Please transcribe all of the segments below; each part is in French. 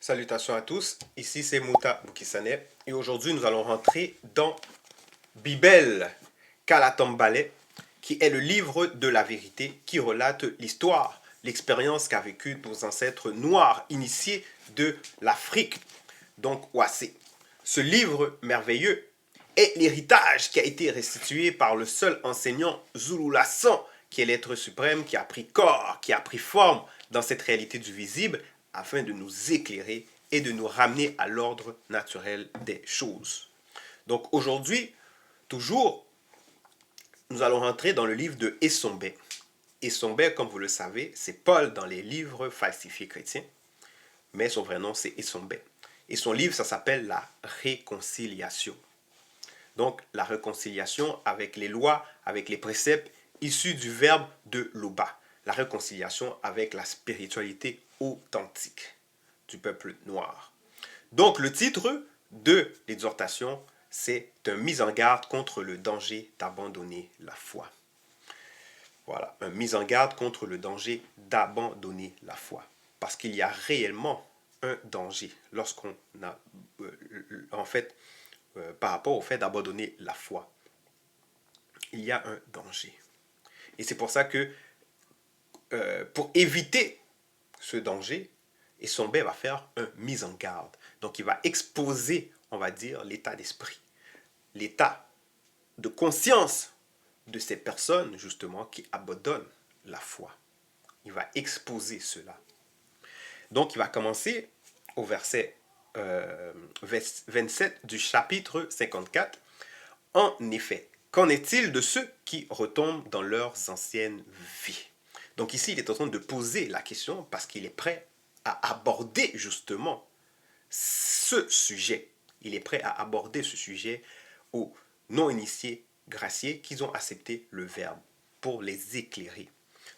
Salutations à tous, ici c'est Mouta Boukissane et aujourd'hui nous allons rentrer dans Bibel Kalatambale qui est le livre de la vérité qui relate l'histoire, l'expérience qu'a vécue nos ancêtres noirs initiés de l'Afrique, donc Ouassé. Ce livre merveilleux est l'héritage qui a été restitué par le seul enseignant Zulu Lassan, qui est l'être suprême qui a pris corps, qui a pris forme dans cette réalité du visible afin de nous éclairer et de nous ramener à l'ordre naturel des choses. Donc aujourd'hui, toujours, nous allons rentrer dans le livre de Essombe. Essombe, comme vous le savez, c'est Paul dans les livres falsifiés chrétiens, mais son vrai nom c'est Essombe. Et son livre, ça s'appelle La Réconciliation. Donc la réconciliation avec les lois, avec les préceptes issus du verbe de Loba. La réconciliation avec la spiritualité authentique du peuple noir. Donc le titre de l'exhortation, c'est une mise en garde contre le danger d'abandonner la foi. Voilà, une mise en garde contre le danger d'abandonner la foi. Parce qu'il y a réellement un danger lorsqu'on a, par rapport au fait d'abandonner la foi. Il y a un danger. Et c'est pour ça que, pour éviter ce danger, Essombe va faire une mise en garde. Donc il va exposer, on va dire, l'état d'esprit, l'état de conscience de ces personnes, justement, qui abandonnent la foi. Il va exposer cela. Donc il va commencer au verset 27 du chapitre 54. En effet, qu'en est-il de ceux qui retombent dans leurs anciennes vies? Donc ici, il est en train de poser la question parce qu'il est prêt à aborder justement ce sujet. Il est prêt à aborder ce sujet aux non-initiés graciés qui ont accepté le verbe pour les éclairer.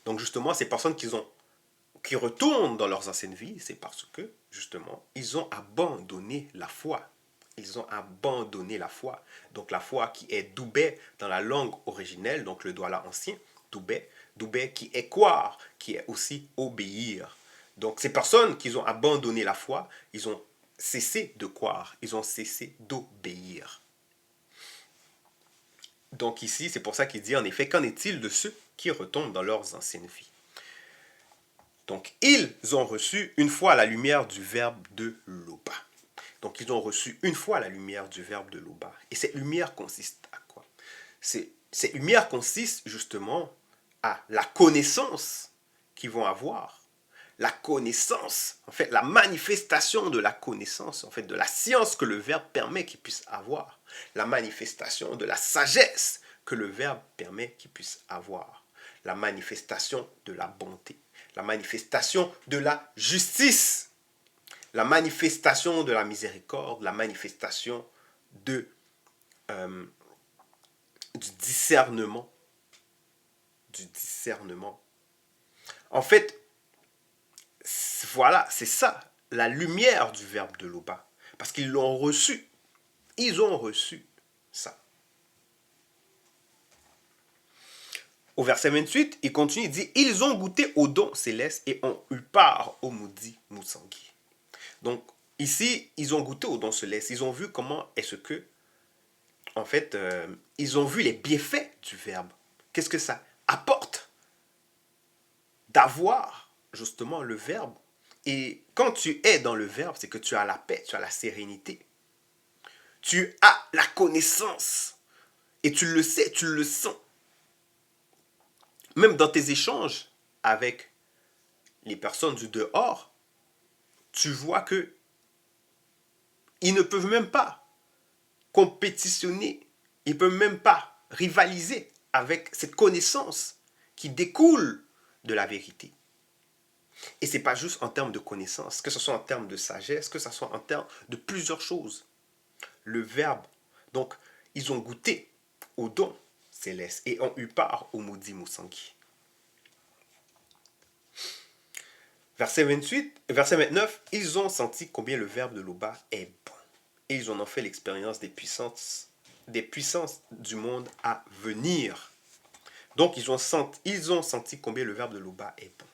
Donc justement, ces personnes qui retournent dans leurs anciennes vies, c'est parce que justement, ils ont abandonné la foi. Ils ont abandonné la foi. Donc la foi qui est doubé dans la langue originelle, donc le douala ancien, doubé, doubé qui est croire, qui est aussi obéir. Donc ces personnes qui ont abandonné la foi, ils ont cessé de croire, ils ont cessé d'obéir. Donc ici, c'est pour ça qu'il dit en effet, qu'en est-il de ceux qui retombent dans leurs anciennes vies? Donc ils ont reçu une fois la lumière du verbe de Loba. Donc ils ont reçu une fois la lumière du verbe de Loba. Et cette lumière consiste à quoi? Cette lumière consiste justement à la connaissance qu'ils vont avoir. La connaissance, en fait, la manifestation de la connaissance, en fait, de la science que le verbe permet qu'ils puissent avoir. La manifestation de la sagesse que le verbe permet qu'ils puissent avoir. La manifestation de la bonté. La manifestation de la justice. La manifestation de la miséricorde, la manifestation du discernement. Du discernement. En fait, voilà, c'est ça, la lumière du verbe de Loba. Parce qu'ils l'ont reçu. Ils ont reçu ça. Au verset 28, il continue, il dit, ils ont goûté au don céleste et ont eu part au maudit Moussangi. Donc, ici, ils ont goûté au don céleste. Ils ont vu comment est-ce que, en fait, ils ont vu les bienfaits du verbe. Qu'est-ce que ça apporte d'avoir, justement, le verbe. Et quand tu es dans le verbe, c'est que tu as la paix, tu as la sérénité. Tu as la connaissance. Et tu le sais, tu le sens. Même dans tes échanges avec les personnes du dehors, tu vois que ils ne peuvent même pas compétitionner, ils ne peuvent même pas rivaliser avec cette connaissance qui découle de la vérité. Et ce n'est pas juste en termes de connaissance, que ce soit en termes de sagesse, que ce soit en termes de plusieurs choses. Le verbe, donc, ils ont goûté au don céleste et ont eu part au maudit Moussangi. Verset 28, verset 29, ils ont senti combien le verbe de Loba est bon. Et ils en ont fait l'expérience des puissances du monde à venir. Donc, ils ont senti combien le verbe de Loba est bon.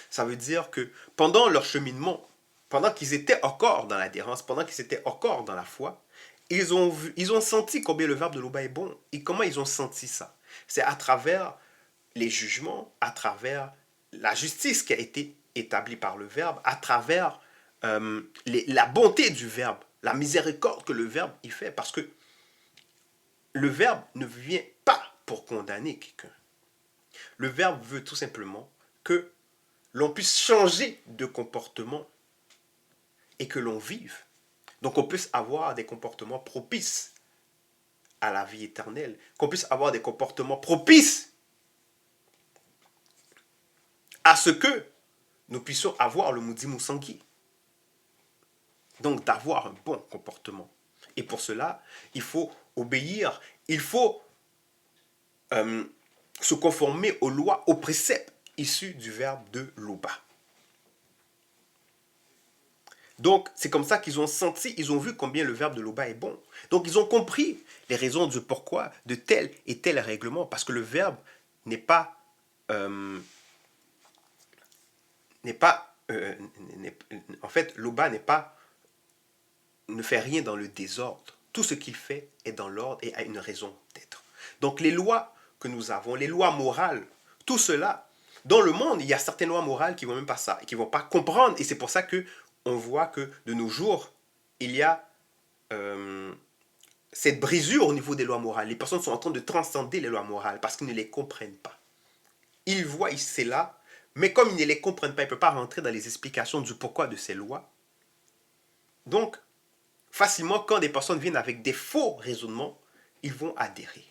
Ça veut dire que pendant leur cheminement pendant qu'ils étaient encore dans l'adhérence, pendant qu'ils étaient encore dans la foi, ils ont senti combien le verbe de Loba est bon. Et comment ils ont senti ça? C'est à travers les jugements, à travers la justice qui a été établie par le verbe, à travers la bonté du verbe, la miséricorde que le verbe y fait. Parce que le verbe ne vient pas pour condamner quelqu'un. Le verbe veut tout simplement que l'on puisse changer de comportement et que l'on vive. Donc on puisse avoir des comportements propices à la vie éternelle, qu'on puisse avoir des comportements propices à ce que nous puissions avoir le Moudi Moussangi. Donc d'avoir un bon comportement. Et pour cela, il faut obéir, il faut se conformer aux lois, aux préceptes issus du verbe de Loba. Donc, c'est comme ça qu'ils ont senti, ils ont vu combien le verbe de Loba est bon. Donc, ils ont compris les raisons du pourquoi de tel et tel règlement. Parce que le verbe n'est pas... en fait, Loba ne fait rien dans le désordre. Tout ce qu'il fait est dans l'ordre et a une raison d'être. Donc, les lois que nous avons, les lois morales, tout cela, dans le monde, il y a certaines lois morales qui ne vont même pas ça, qui ne vont pas comprendre. Et c'est pour ça que on voit que de nos jours, il y a cette brisure au niveau des lois morales. Les personnes sont en train de transcender les lois morales parce qu'ils ne les comprennent pas. Ils voient ici là, mais comme ils ne les comprennent pas, ils ne peuvent pas rentrer dans les explications du pourquoi de ces lois. Donc, facilement, quand des personnes viennent avec des faux raisonnements, ils vont adhérer.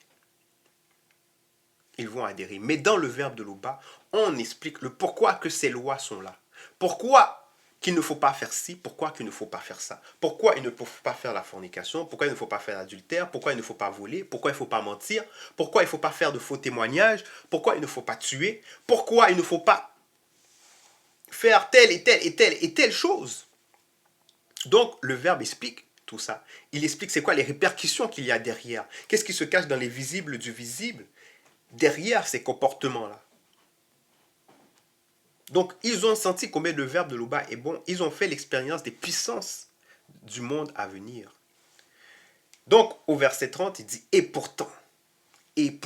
Ils vont adhérer. Mais dans le verbe de Loba, on explique le pourquoi que ces lois sont là. Pourquoi qu'il ne faut pas faire ci, pourquoi qu'il ne faut pas faire ça. Pourquoi il ne faut pas faire la fornication, pourquoi il ne faut pas faire l'adultère, pourquoi il ne faut pas voler, pourquoi il ne faut pas mentir, pourquoi il ne faut pas faire de faux témoignages, pourquoi il ne faut pas tuer, pourquoi il ne faut pas faire telle et telle et telle et telle chose. Donc, le verbe explique tout ça. Il explique c'est quoi les répercussions qu'il y a derrière. Qu'est-ce qui se cache dans les visibles du visible derrière ces comportements-là. Donc, ils ont senti combien le verbe de Loba est bon. Ils ont fait l'expérience des puissances du monde à venir. Donc, au verset 30, il dit « Et pourtant, ils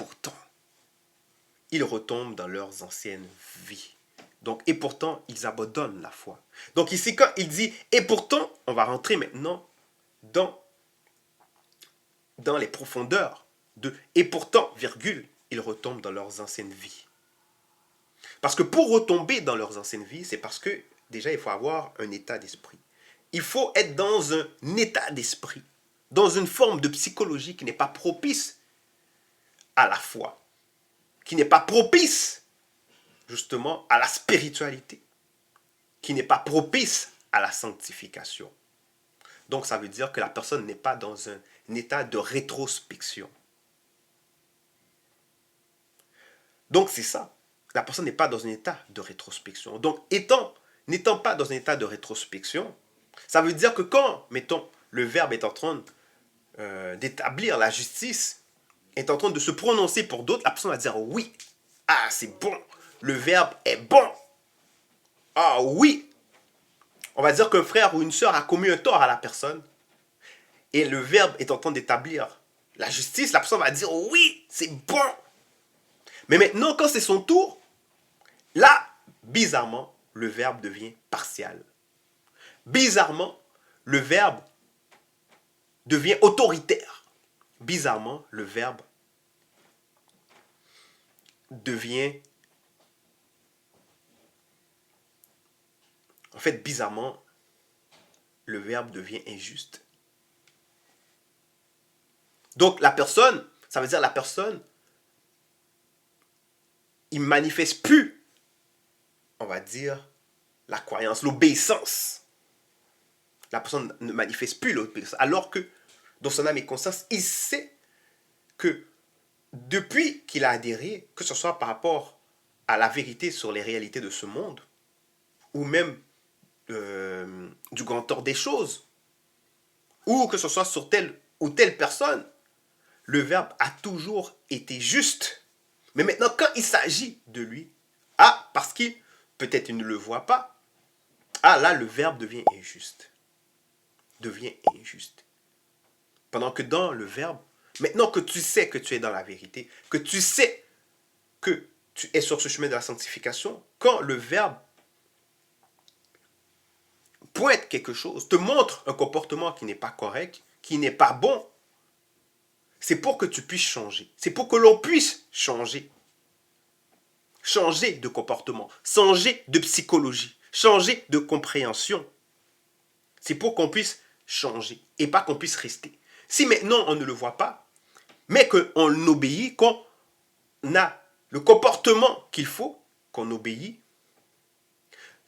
retombent dans leurs anciennes vies. » Donc, et pourtant, ils abandonnent la foi. Donc ici, quand il dit « Et pourtant », on va rentrer maintenant dans les profondeurs de « Et pourtant, virgule, ils retombent dans leurs anciennes vies. » Parce que pour retomber dans leurs anciennes vies, c'est parce que déjà, il faut avoir un état d'esprit. Il faut être dans un état d'esprit, dans une forme de psychologie qui n'est pas propice à la foi, qui n'est pas propice justement à la spiritualité, qui n'est pas propice à la sanctification. Donc ça veut dire que la personne n'est pas dans un état de rétrospection. Donc c'est ça. La personne n'est pas dans un état de rétrospection. Donc, n'étant pas dans un état de rétrospection, ça veut dire que quand, mettons, le verbe est en train d'établir la justice, est en train de se prononcer pour d'autres, la personne va dire oui, ah c'est bon, le verbe est bon, ah oui. On va dire qu'un frère ou une sœur a commis un tort à la personne, et le verbe est en train d'établir la justice, la personne va dire oui, c'est bon. Mais maintenant, quand c'est son tour, là, bizarrement, le verbe devient partial. Bizarrement, le verbe devient autoritaire. Bizarrement, le verbe devient... En fait, bizarrement, le verbe devient injuste. Donc, la personne, ça veut dire la personne, il ne manifeste plus, on va dire, la croyance, l'obéissance. La personne ne manifeste plus l'obéissance. Alors que, dans son âme et conscience, il sait que depuis qu'il a adhéré, que ce soit par rapport à la vérité sur les réalités de ce monde, ou même du grand tort des choses, ou que ce soit sur telle ou telle personne, le verbe a toujours été juste. Mais maintenant, quand il s'agit de lui, parce qu'il, peut-être il ne le voit pas, ah là, le verbe devient injuste. Devient injuste. Pendant que dans le verbe, maintenant que tu sais que tu es dans la vérité, que tu sais que tu es sur ce chemin de la sanctification, quand le verbe pointe quelque chose, te montre un comportement qui n'est pas correct, qui n'est pas bon, c'est pour que tu puisses changer. C'est pour que l'on puisse changer. Changer de comportement, changer de psychologie, changer de compréhension. C'est pour qu'on puisse changer et pas qu'on puisse rester. Si maintenant on ne le voit pas, mais qu'on obéit, qu'on a le comportement qu'il faut, qu'on obéit,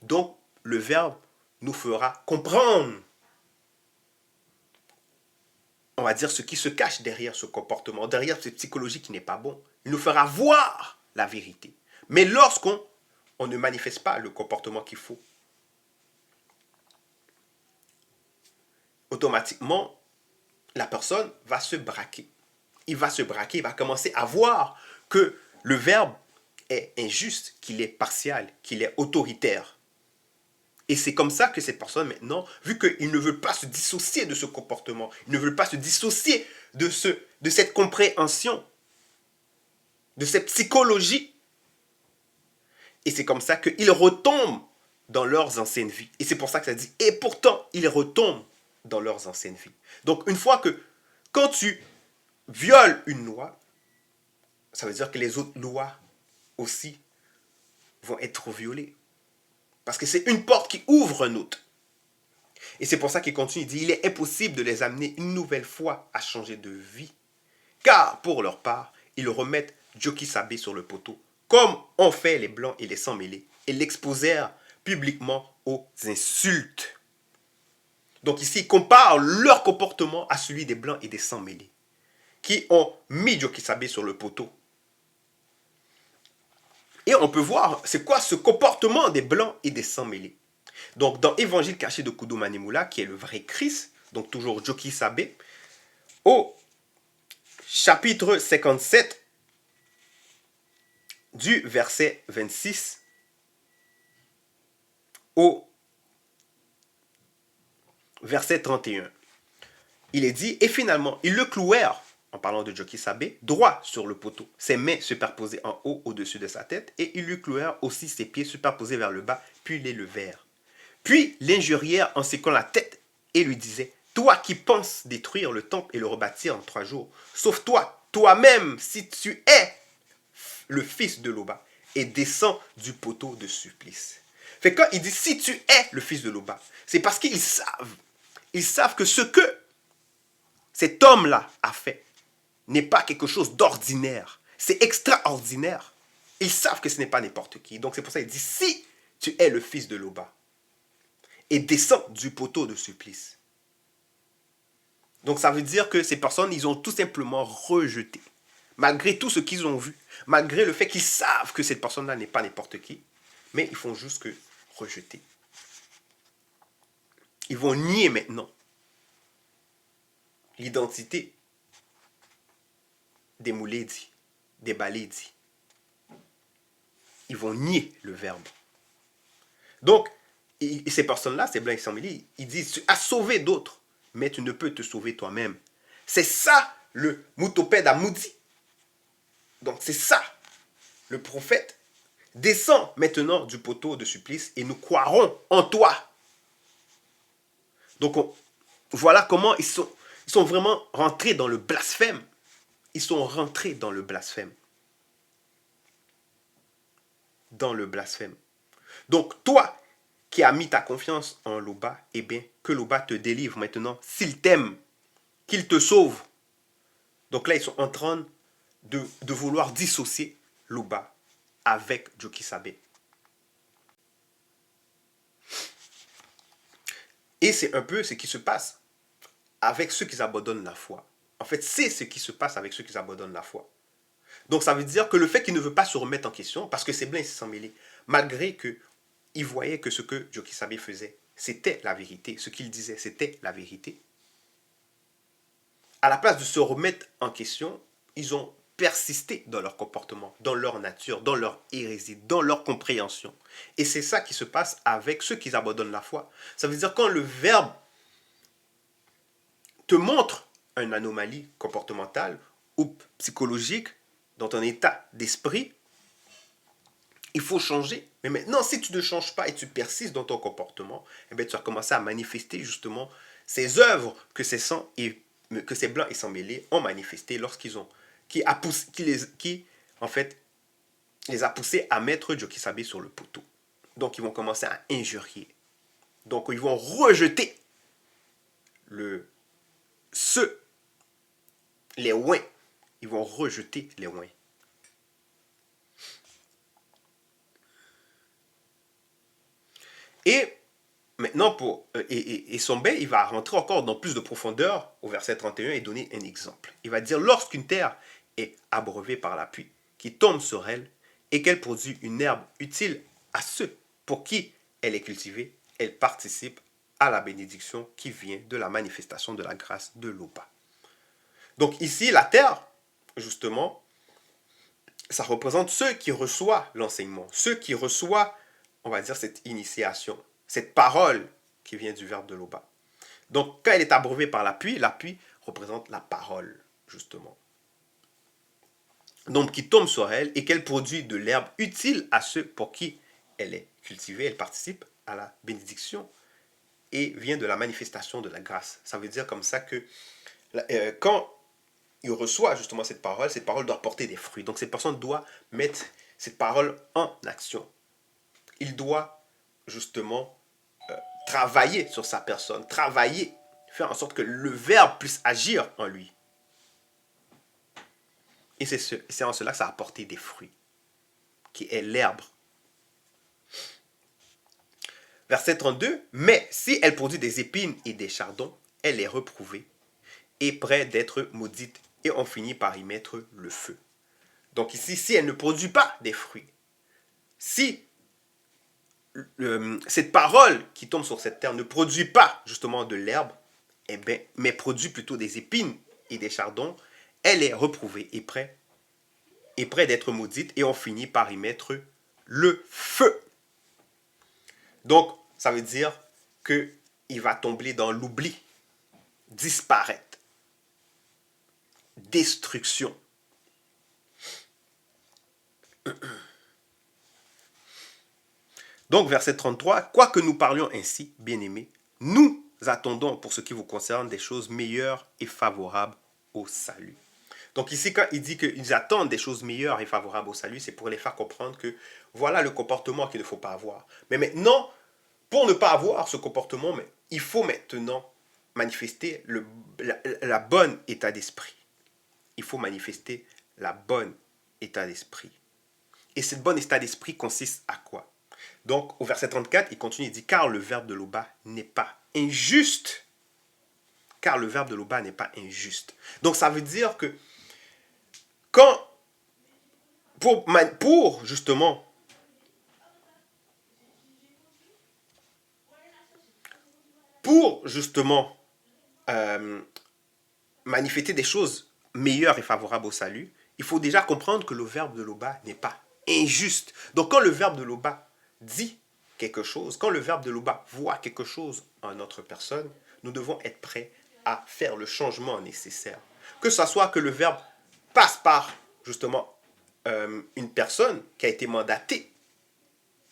donc le verbe nous fera comprendre, on va dire, ce qui se cache derrière ce comportement, derrière cette psychologie qui n'est pas bon. Il nous fera voir la vérité. Mais lorsqu'on ne manifeste pas le comportement qu'il faut, automatiquement, la personne va se braquer. Il va se braquer, il va commencer à voir que le verbe est injuste, qu'il est partial, qu'il est autoritaire. Et c'est comme ça que cette personne maintenant, vu qu'il ne veut pas se dissocier de ce comportement, il ne veut pas se dissocier de cette compréhension, de cette psychologie, et c'est comme ça qu'ils retombent dans leurs anciennes vies. Et c'est pour ça que ça dit, et pourtant, ils retombent dans leurs anciennes vies. Donc, une fois que, quand tu violes une loi, ça veut dire que les autres lois aussi vont être violées. Parce que c'est une porte qui ouvre un autre. Et c'est pour ça qu'il continue, il dit, il est impossible de les amener une nouvelle fois à changer de vie. Car, pour leur part, ils remettent Joki Sabé sur le poteau, comme ont fait les Blancs et les Sans-Mêlés, et l'exposèrent publiquement aux insultes. Donc ici, il compare leur comportement à celui des Blancs et des Sans-Mêlés, qui ont mis Joki Sabé sur le poteau. Et on peut voir, c'est quoi ce comportement des Blancs et des Sans-Mêlés. Donc dans Évangile caché de Koudou Manimoula, qui est le vrai Christ, donc toujours Joki Sabé, au chapitre 57, du verset 26 au verset 31. Il est dit, et finalement, ils le clouèrent, en parlant de Joki Sabé, droit sur le poteau, ses mains superposées en haut au-dessus de sa tête, et ils lui clouèrent aussi ses pieds superposés vers le bas, puis les levèrent. Puis l'injurièrent en séquant la tête et lui disaient, toi qui penses détruire le temple et le rebâtir en 3 jours, sauve-toi, toi-même, si tu es le fils de Loba, et descends du poteau de supplice. Fait que quand il dit si tu es le fils de Loba, c'est parce qu'ils savent que ce que cet homme-là a fait n'est pas quelque chose d'ordinaire, c'est extraordinaire. Ils savent que ce n'est pas n'importe qui. Donc c'est pour ça qu'il dit si tu es le fils de Loba, et descends du poteau de supplice. Donc ça veut dire que ces personnes, ils ont tout simplement rejeté. Malgré tout ce qu'ils ont vu, malgré le fait qu'ils savent que cette personne-là n'est pas n'importe qui, mais ils font juste que rejeter. Ils vont nier maintenant l'identité des Mouledi, des Baledi. Ils vont nier le verbe. Donc, et ces personnes-là, ces Blancs et Sans-Mêlés, ils disent, tu as sauvé d'autres, mais tu ne peux te sauver toi-même. C'est ça le Moutopède Amoudi. Donc c'est ça. Le prophète descend maintenant du poteau de supplice et nous croirons en toi. Donc voilà comment ils sont vraiment rentrés dans le blasphème. Ils sont rentrés dans le blasphème. Dans le blasphème. Donc toi qui as mis ta confiance en Loba, eh bien que Loba te délivre maintenant s'il t'aime, qu'il te sauve. Donc là ils sont en train de vouloir dissocier Loba avec Joki Sabé. Et c'est un peu ce qui se passe avec ceux qui abandonnent la foi. En fait, c'est ce qui se passe avec ceux qui abandonnent la foi. Donc ça veut dire que le fait qu'il ne veut pas se remettre en question, parce que c'est Blanc et Sans-Mêlés, malgré qu'il voyait que ce que Joki Sabé faisait, c'était la vérité, ce qu'il disait, c'était la vérité, à la place de se remettre en question, ils ont persister dans leur comportement, dans leur nature, dans leur hérésie, dans leur compréhension. Et c'est ça qui se passe avec ceux qui abandonnent la foi. Ça veut dire quand le verbe te montre une anomalie comportementale ou psychologique dans ton état d'esprit, il faut changer. Mais maintenant, si tu ne changes pas et tu persistes dans ton comportement, eh bien, tu vas commencer à manifester justement ces œuvres que ces blancs et sans mêlés ont manifestées lorsqu'ils ont, en fait, les a poussés à mettre Jokisabe sur le poteau. Donc, ils vont commencer à injurier. Donc, ils vont rejeter les ouins. Ils vont rejeter les ouins. Et maintenant, Sombe, il va rentrer encore dans plus de profondeur au verset 31 et donner un exemple. Il va dire, lorsqu'une terre est abreuvée par la pluie qui tombe sur elle et qu'elle produit une herbe utile à ceux pour qui elle est cultivée, elle participe à la bénédiction qui vient de la manifestation de la grâce de l'Oba. Donc ici, la terre, justement, ça représente ceux qui reçoivent l'enseignement, ceux qui reçoivent, on va dire, cette initiation, cette parole qui vient du verbe de l'Oba. Donc, quand elle est abreuvée par la pluie représente la parole, justement. Donc, qui tombe sur elle et qu'elle produit de l'herbe utile à ceux pour qui elle est cultivée, elle participe à la bénédiction et vient de la manifestation de la grâce. Ça veut dire comme ça que quand il reçoit justement cette parole doit porter des fruits. Donc, cette personne doit mettre cette parole en action. Il doit justement travailler sur sa personne, faire en sorte que le verbe puisse agir en lui. Et c'est en cela que ça a apporté des fruits, qui est l'herbe. Verset 32, mais si elle produit des épines et des chardons, elle est reprouvée et près d'être maudite, et on finit par y mettre le feu. Donc ici, si elle ne produit pas des fruits, si cette parole qui tombe sur cette terre ne produit pas justement de l'herbe, mais produit plutôt des épines et des chardons, elle est reprouvée et près d'être maudite, et on finit par y mettre le feu. Donc, ça veut dire qu'il va tomber dans l'oubli, disparaître, destruction. Donc, verset 33, quoique nous parlions ainsi, bien-aimés, nous attendons pour ce qui vous concerne des choses meilleures et favorables au salut. Donc ici, quand il dit qu'ils attendent des choses meilleures et favorables au salut, c'est pour les faire comprendre que voilà le comportement qu'il ne faut pas avoir. Mais maintenant, pour ne pas avoir ce comportement, il faut maintenant manifester la bonne état d'esprit. Il faut manifester la bonne état d'esprit. Et cette bonne état d'esprit consiste à quoi? Donc, au verset 34, il continue, il dit, car le verbe de l'Oba n'est pas injuste. Car le verbe de l'Oba n'est pas injuste. Donc, ça veut dire que pour justement manifester des choses meilleures et favorables au salut, il faut déjà comprendre que le verbe de l'Oba n'est pas injuste. Donc quand le verbe de l'Oba dit quelque chose, quand le verbe de l'Oba voit quelque chose en notre personne, nous devons être prêts à faire le changement nécessaire. Que ce soit que le verbe passe par justement une personne qui a été mandatée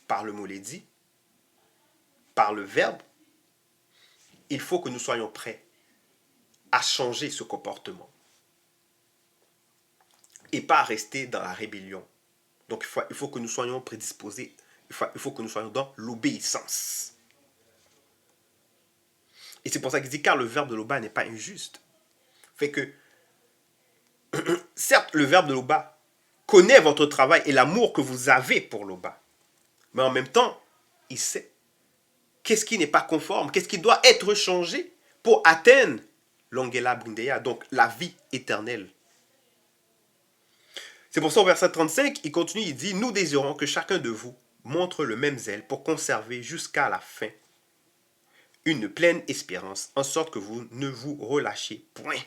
par le mot dit, par le verbe, il faut que nous soyons prêts à changer ce comportement et pas rester dans la rébellion. Donc il faut que nous soyons prédisposés, il faut que nous soyons dans l'obéissance. Et c'est pour ça qu'il dit, car le verbe de l'Oba n'est pas injuste. Fait que, certes, le verbe de l'Oba connaît votre travail et l'amour que vous avez pour l'Oba. Mais en même temps, il sait qu'est-ce qui n'est pas conforme, qu'est-ce qui doit être changé pour atteindre l'Ongela Brindeya, donc la vie éternelle. C'est pour ça au verset 35, il continue, il dit, nous désirons que chacun de vous montre le même zèle pour conserver jusqu'à la fin une pleine espérance, en sorte que vous ne vous relâchiez point.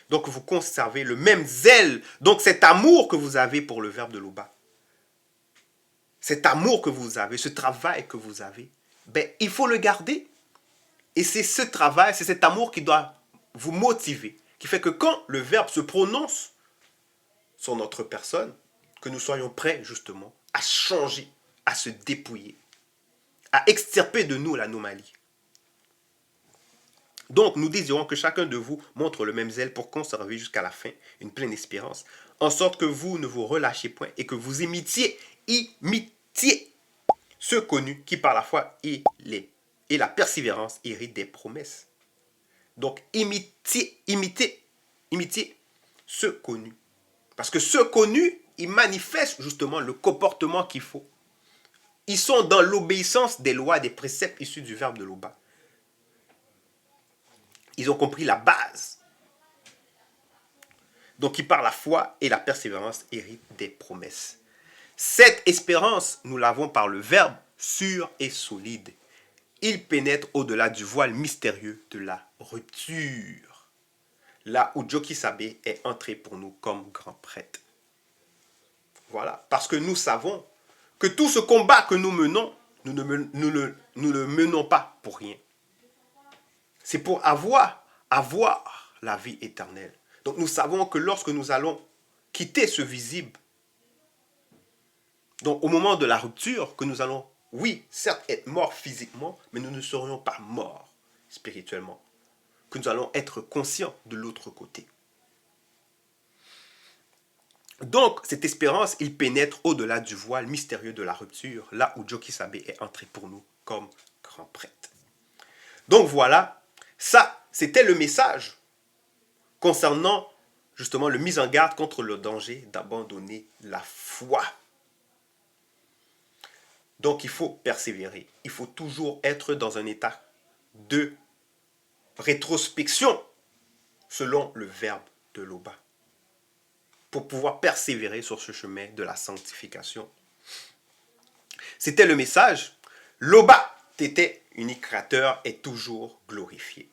Donc vous conservez le même zèle. Donc cet amour que vous avez pour le verbe de Loba, cet amour que vous avez, ce travail que vous avez, ben, il faut le garder. Et c'est ce travail, c'est cet amour qui doit vous motiver, qui fait que quand le verbe se prononce sur notre personne, que nous soyons prêts justement à changer, à se dépouiller, à extirper de nous l'anomalie. Donc nous désirons que chacun de vous montre le même zèle pour conserver jusqu'à la fin une pleine espérance, en sorte que vous ne vous relâchiez point et que vous imitiez ce connu qui par la foi et la persévérance hérite des promesses. Donc imitez ce connu. Parce que ce connu, il manifeste justement le comportement qu'il faut. Ils sont dans l'obéissance des lois, des préceptes issus du verbe de Loba. Ils ont compris la base. Donc, qui par la foi et la persévérance hérite des promesses. Cette espérance, nous l'avons par le verbe sûr et solide. Il pénètre au-delà du voile mystérieux de la rupture. Là où Joki Sabé est entré pour nous comme grand prêtre. Voilà, parce que nous savons que tout ce combat que nous menons, nous ne le menons pas pour rien. C'est pour avoir la vie éternelle. Donc nous savons que lorsque nous allons quitter ce visible, donc au moment de la rupture, que nous allons, oui, certes être morts physiquement, mais nous ne serions pas morts spirituellement. Que nous allons être conscients de l'autre côté. Donc, cette espérance, il pénètre au-delà du voile mystérieux de la rupture, là où Joki Sabé est entré pour nous comme grand prêtre. Donc voilà, ça, c'était le message concernant justement le mise en garde contre le danger d'abandonner la foi. Donc il faut persévérer, il faut toujours être dans un état de rétrospection selon le verbe de Loba, pour pouvoir persévérer sur ce chemin de la sanctification. C'était le message. Loba, Tété, unique créateur, est toujours glorifié.